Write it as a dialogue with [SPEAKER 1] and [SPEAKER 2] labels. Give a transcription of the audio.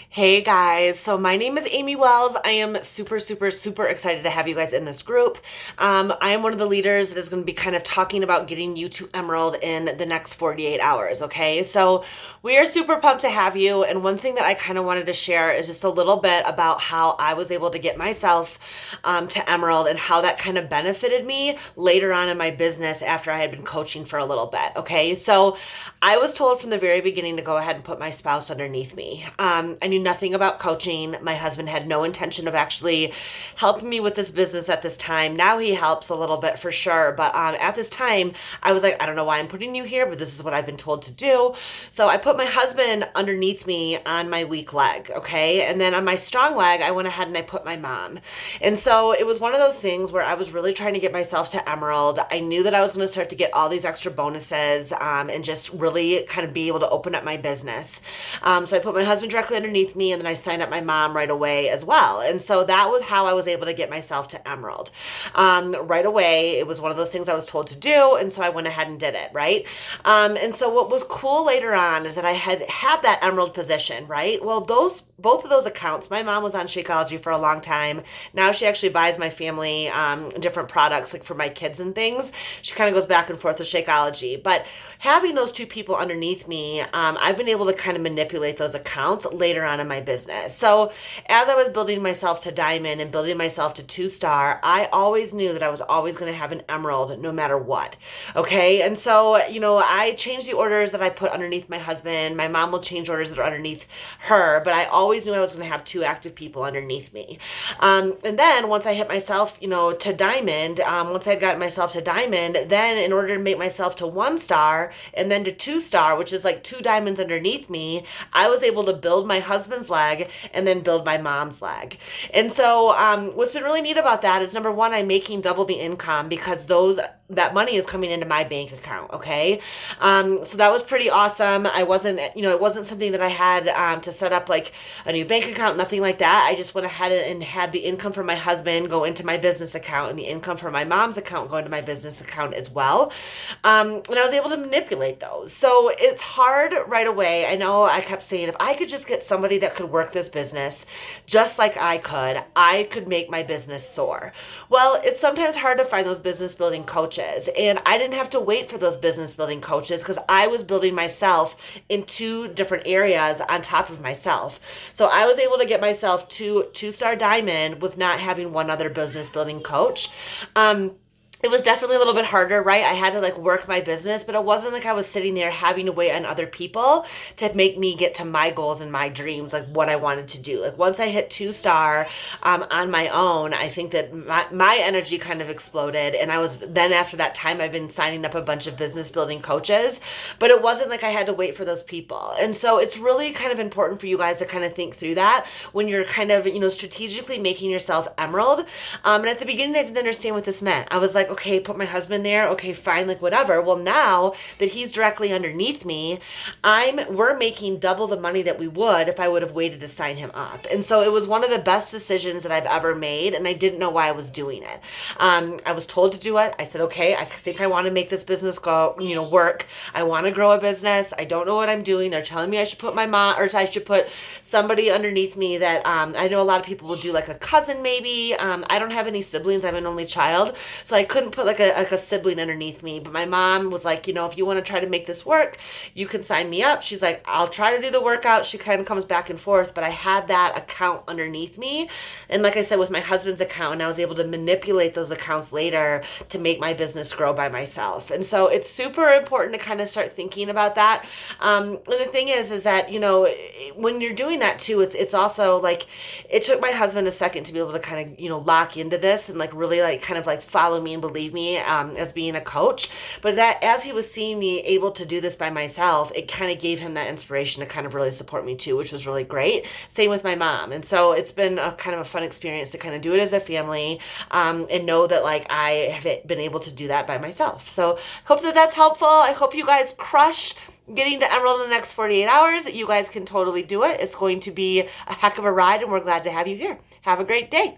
[SPEAKER 1] Hey guys, so my name is Amy Wells. I am super, super, super excited to have you guys in this group. I am one of the leaders that is going to be kind of talking about getting you to Emerald in the next 48 hours, okay? So we are super pumped to have you. And one thing that I kind of wanted to share is just a little bit about how I was able to get myself to Emerald and how that kind of benefited me later on in my business after I had been coaching for a little bit, okay? So I was told from the very beginning to go ahead and put my spouse underneath me. I knew nothing about coaching. My husband had no intention of actually helping me with this business at this time. Now he helps a little bit for sure. But at this time, I was like, I don't know why I'm putting you here, but this is what I've been told to do. So I put my husband underneath me on my weak leg, okay? And then on my strong leg, I went ahead and I put my mom. And so it was one of those things where I was really trying to get myself to Emerald. I knew that I was going to start to get all these extra bonuses and just really kind of be able to open up my business. So I put my husband directly underneath me, and then I signed up my mom right away as well. And so that was how I was able to get myself to Emerald. Right away, it was one of those things I was told to do, and so I went ahead and did it, right? And so what was cool later on is that I had that Emerald position, right? Well, both of those accounts, my mom was on Shakeology for a long time. Now she actually buys my family different products, like for my kids and things. She kind of goes back and forth with Shakeology. But having those two people underneath me, I've been able to kind of manipulate those accounts later on in my business. So as I was building myself to Diamond and building myself to 2-star, I always knew that I was always going to have an Emerald no matter what. Okay. And so, I changed the orders that I put underneath my husband. My mom will change orders that are underneath her, but I always knew I was going to have two active people underneath me. And then once I hit myself, to Diamond, once I got myself to Diamond, then in order to make myself to 1-star and then to 2-star, which is like 2 diamonds underneath me, I was able to build my husband's leg and then build my mom's leg. And so what's been really neat about that is, number one, I'm making double the income because that money is coming into my bank account. Okay. So that was pretty awesome. I wasn't, it wasn't something that I had to set up like a new bank account, nothing like that. I just went ahead and had the income from my husband go into my business account and the income from my mom's account go into my business account as well. And I was able to manipulate those. So it's hard right away. I know I kept saying, if I could just get somebody that could work this business just like I could make my business soar. Well, it's sometimes hard to find those business building coaches. And I didn't have to wait for those business building coaches because I was building myself in 2 different areas on top of myself. So I was able to get myself to 2-star Diamond with not having one other business building coach. It was definitely a little bit harder, right? I had to work my business, but it wasn't like I was sitting there having to wait on other people to make me get to my goals and my dreams, like what I wanted to do. Once I hit 2-star on my own, I think that my energy kind of exploded. And then after that time, I've been signing up a bunch of business building coaches, but it wasn't like I had to wait for those people. And so it's really kind of important for you guys to kind of think through that when you're kind of, strategically making yourself Emerald. And at the beginning, I didn't understand what this meant. I was like, okay, put my husband there. Okay, fine, whatever. Well, now that he's directly underneath me, we're making double the money that we would if I would have waited to sign him up. And so it was one of the best decisions that I've ever made, and I didn't know why I was doing it. I was told to do it. I said, okay, I think I want to make this business go, work. I want to grow a business. I don't know what I'm doing. They're telling me I should put my mom, or I should put somebody underneath me that I know a lot of people will do, like a cousin maybe. I don't have any siblings. I'm an only child, so I couldn't put like a sibling underneath me. But my mom was like, if you want to try to make this work, you can sign me up. She's like, I'll try to do the workout. She kind of comes back and forth, but I had that account underneath me. And like I said, with my husband's account, and I was able to manipulate those accounts later to make my business grow by myself. And so it's super important to kind of start thinking about that. And the thing is that, when you're doing that too, it's also like, it took my husband a second to be able to kind of, lock into this and really kind of follow me and believe me as being a coach. But that as he was seeing me able to do this by myself, it kind of gave him that inspiration to kind of really support me too, which was really great. Same with my mom. And so it's been a kind of a fun experience to kind of do it as a family and know that I have been able to do that by myself. So hope that that's helpful. I hope you guys crush getting to Emerald in the next 48 hours. You guys can totally do it. It's going to be a heck of a ride, and we're glad to have you here. Have a great day.